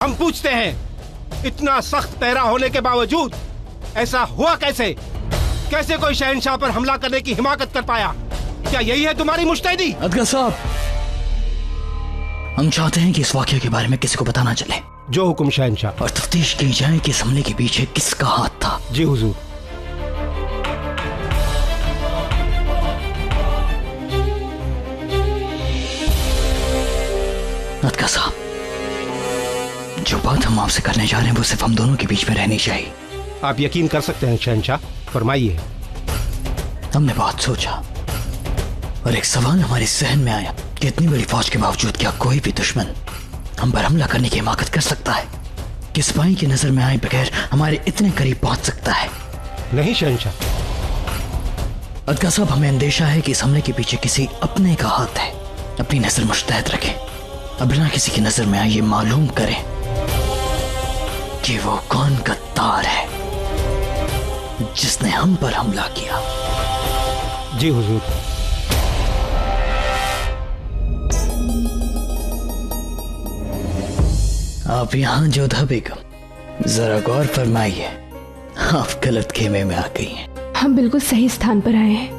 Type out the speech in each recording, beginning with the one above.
हम पूछते हैं, इतना सख्त पहरा होने के बावजूद ऐसा हुआ कैसे? कैसे कोई शहंशाह पर हमला करने की हिमाकत कर पाया? क्या यही है तुम्हारी मुस्तैदी? अदगर साहब, हम चाहते हैं कि इस वाकये के बारे में किसी को पता ना चले। जो हुक्म शहंशाह। और तफ्तीश की जाए कि इस हमले के पीछे किसका हाथ था। जी हुजूर। अदगर साहब, जो बात हम आपसे करने जा रहे हैं वो सिर्फ हम दोनों के बीच में रहनी चाहिए। आप यकीन कर सकते हैं शहंशाह, फरमाइए। हमने बहुत सोचा और एक सवाल हमारे जहन में आया कि इतनी बड़ी फौज के बावजूद क्या कोई भी दुश्मन हम पर हमला करने की हिमाकत कर सकता है? कि सिपाही की नजर में आए बगैर हमारे इतने करीब पहुंच सकता है? नहीं शहंशाह। अदगर साहब, हमें अंदेशा है कि इस हमले के पीछे किसी अपने का हाथ है। अपनी नजर मुस्तैद रखें और बिना किसी की नजर में आए ये मालूम करें कि वो कौन गद्दार है जिसने हम पर हमला किया। जी हुजूर। आप यहाँ जोधा बेगम, जरा गौर फरमाइए, आप गलत खेमे में आ गई हैं। हम बिल्कुल सही स्थान पर आए हैं।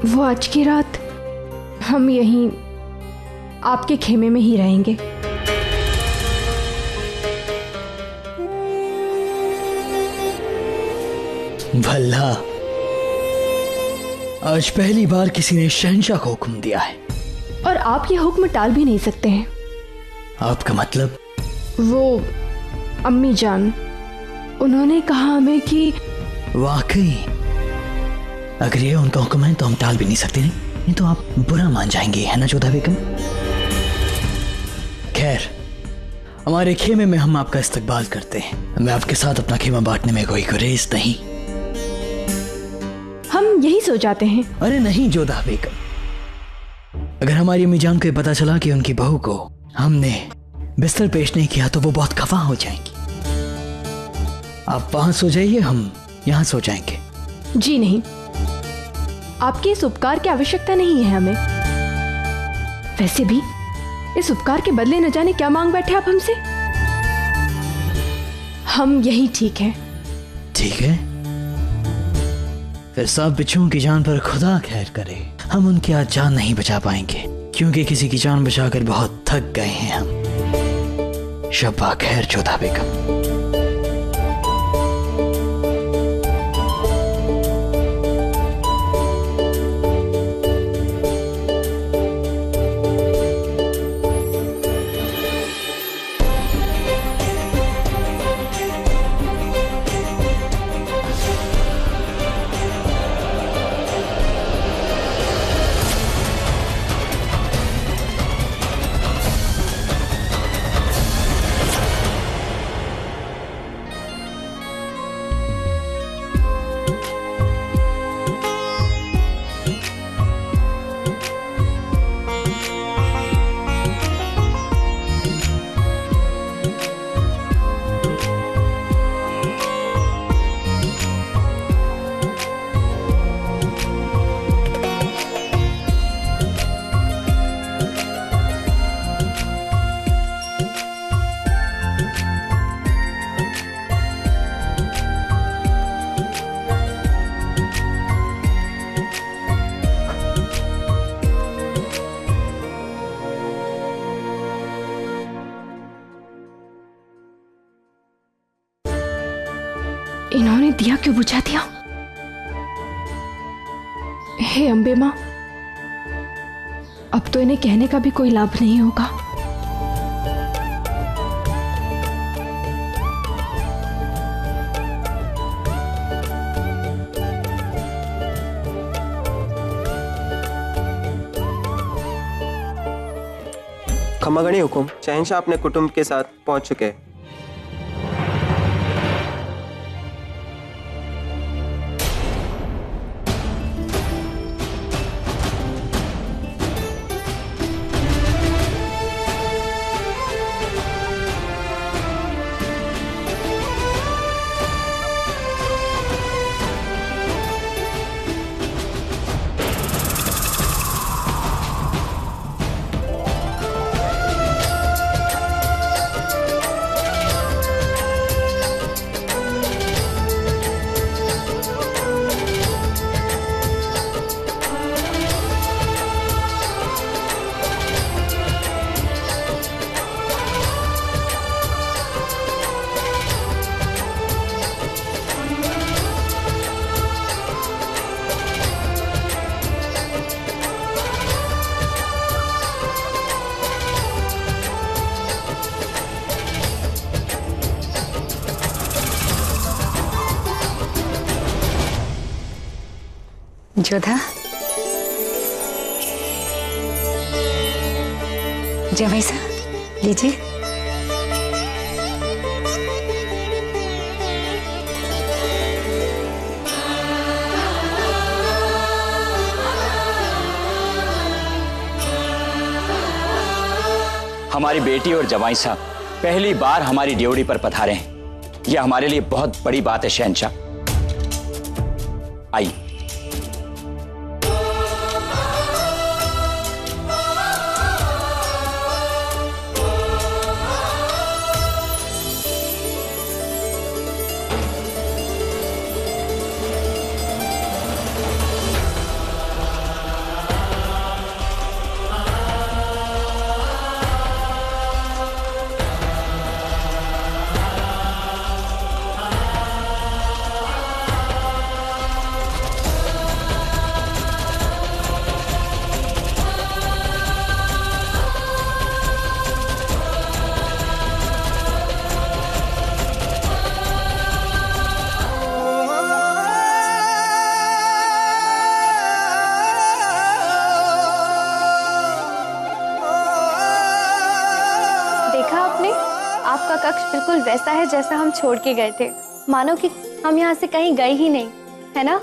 वो आज की रात हम यहीं आपके खेमे में ही रहेंगे। भला, आज पहली बार किसी ने शहंशाह को हुक्म दिया है और आप ये हुक्म टाल भी नहीं सकते हैं। आपका मतलब? वो अम्मी जान, उन्होंने कहा हमें कि वाकई अगर ये उनका हुक्म है तो हम टाल भी नहीं सकते। नहीं तो आप बुरा मान जाएंगे, है ना जोधा बेगम? खैर, हमारे खेमे में हम आपका इस्तकबाल करते हैं। मैं आपके साथ अपना खेमा बांटने में कोई गुरेज नहीं। हम यही सो जाते हैं। अरे नहीं जोधा बेगम, अगर हमारी अम्मी जान को ये पता चला कि उनकी बहू को हमने बिस्तर पेश नहीं किया तो वो बहुत खफा हो जाएंगी। आप वहां सो जाइए, हम यहां सो जाएंगे। जी नहीं, आपके इस उपकार की आवश्यकता नहीं है हमें। वैसे भी इस उपकार के बदले न जाने क्या मांग बैठे आप हमसे। हम यही ठीक है। ठीक है, फिर सब बिच्छुओं की जान पर खुदा खैर करे। हम उनकी आज जान नहीं बचा पाएंगे क्योंकि किसी की जान बचाकर बहुत थक गए हैं हम। शब्बा खैर जोधा बेगम। इन्होंने दिया क्यों बुझा दिया? हे अम्बे माँ, अब तो इन्हें कहने का भी कोई लाभ नहीं होगा। खमागणी हुकुम, शहंशाह अपने कुटुंब के साथ पहुंच चुके हैं। जोधा, जवाई साहब लीजिए। हमारी बेटी और जवाई साहब पहली बार हमारी ड्योढ़ी पर पधारे हैं। यह हमारे लिए बहुत बड़ी बात है शहंशाह। आइए। आपका कक्ष बिल्कुल वैसा है जैसा हम छोड़ के गए थे, मानो कि हम यहाँ से कहीं गए ही नहीं, है ना?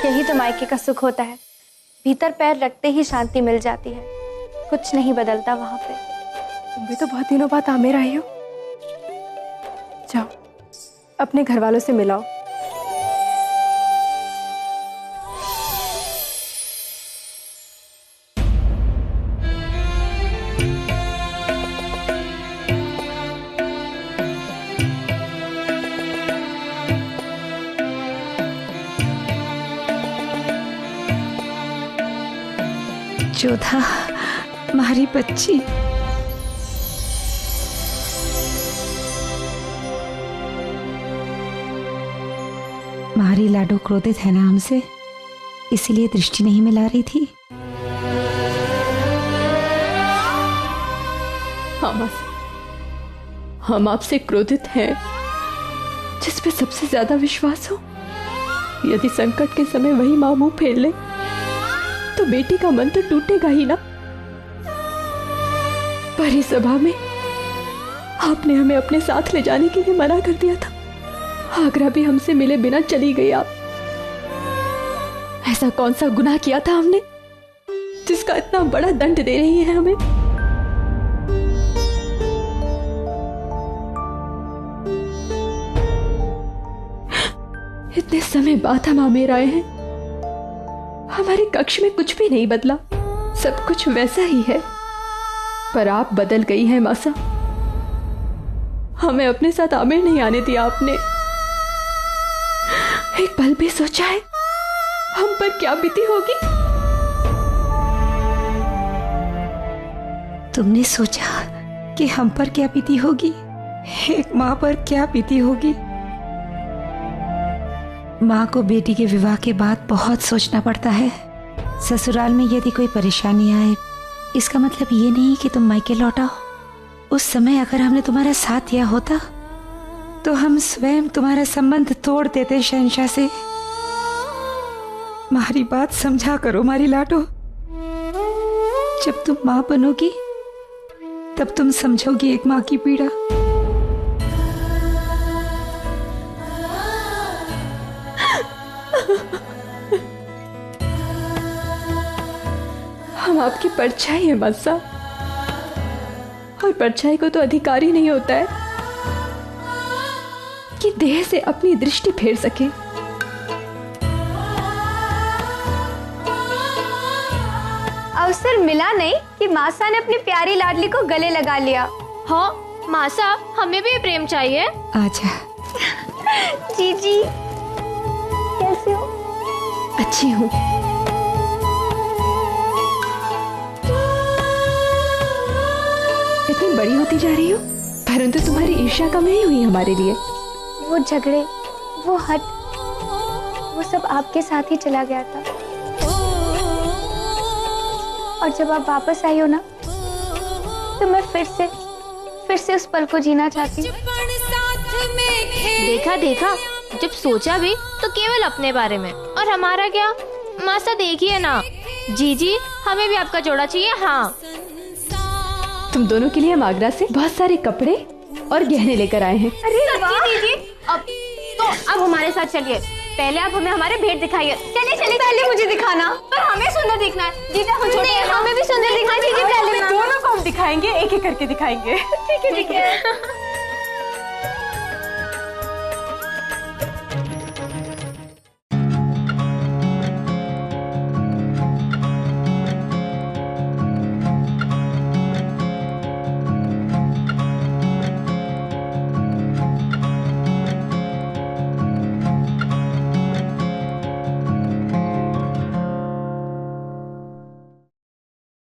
यही तो मायके का सुख होता है, भीतर पैर रखते ही शांति मिल जाती है, कुछ नहीं बदलता वहां पे। तुम भी तो बहुत दिनों बाद आमेर आई हो। जाओ अपने घर वालों से मिलाओ। जोधा, हमारी बच्ची। मारी लाडो क्रोधित है ना हमसे, इसीलिए दृष्टि नहीं मिला रही थी। हम आपसे क्रोधित हैं, जिस पे सबसे ज्यादा विश्वास हो। यदि संकट के समय वही मां मुंह फेर ले तो बेटी का मन तो टूटेगा ही ना। पर इस सभा में आपने हमें अपने साथ ले जाने के लिए मना कर दिया था। आगरा भी हमसे मिले बिना चली गई आप। ऐसा कौन सा गुनाह किया था हमने जिसका इतना बड़ा दंड दे रही है हमें? इतने समय बाद हम आमेर आए हैं, हमारे कक्ष में कुछ भी नहीं बदला, सब कुछ वैसा ही है। पर आप बदल गई हैं मासा। हमें अपने साथ आमेर नहीं आने दिया आपने। एक पल भी सोचा है हम पर क्या बीती होगी? तुमने सोचा कि हम पर क्या बीती होगी? एक माँ पर क्या बीती होगी? माँ को बेटी के विवाह के बाद बहुत सोचना पड़ता है। ससुराल में यदि कोई परेशानी आए, इसका मतलब ये नहीं कि तुम मायके लौटाओ। उस समय अगर हमने तुम्हारा साथ दिया होता तो हम स्वयं तुम्हारा संबंध तोड़ देते शहंशाह से। हमारी बात समझा करो मारी लाडो। जब तुम माँ बनोगी तब तुम समझोगी एक माँ की पीड़ा। हम आपकी परछाई है मासा, और परछाई को तो अधिकार ही नहीं होता है कि देह से अपनी दृष्टि फेर सके। अवसर मिला नहीं कि मासा ने अपनी प्यारी लाडली को गले लगा लिया। हाँ मासा, हमें भी प्रेम चाहिए। आजा। जीजी कैसे हो? अच्छी हूँ। इतनी बड़ी होती जा रही हो, परंतु तुम्हारी ईर्ष्या कम नहीं हुई हमारे लिए। वो झगड़े, वो हट, वो सब आपके साथ ही चला गया था। और जब आप वापस आई हो ना, तो मैं फिर से उस पल को जीना चाहती हूँ। देखा देखा, जब सोचा भी तो केवल अपने बारे में, और हमारा क्या? मासा देखिए ना, जीजी हमें भी आपका जोड़ा चाहिए। हाँ, तुम दोनों के लिए हम आगरा से बहुत सारे कपड़े और गहने लेकर आए हैं। अरे वाह दीदी, अब हमारे साथ चलिए। पहले आप हमें हमारे भेंट दिखाइए। चलिए चलिए, पहले मुझे दिखाना। पर हमें सुंदर दिखना है। जीजा हम छोटे हैं, हमें भी सुंदर दिखाई दीजिए। पहले दोनों को हम दिखाएंगे, एक एक करके दिखाएंगे। ठीक है।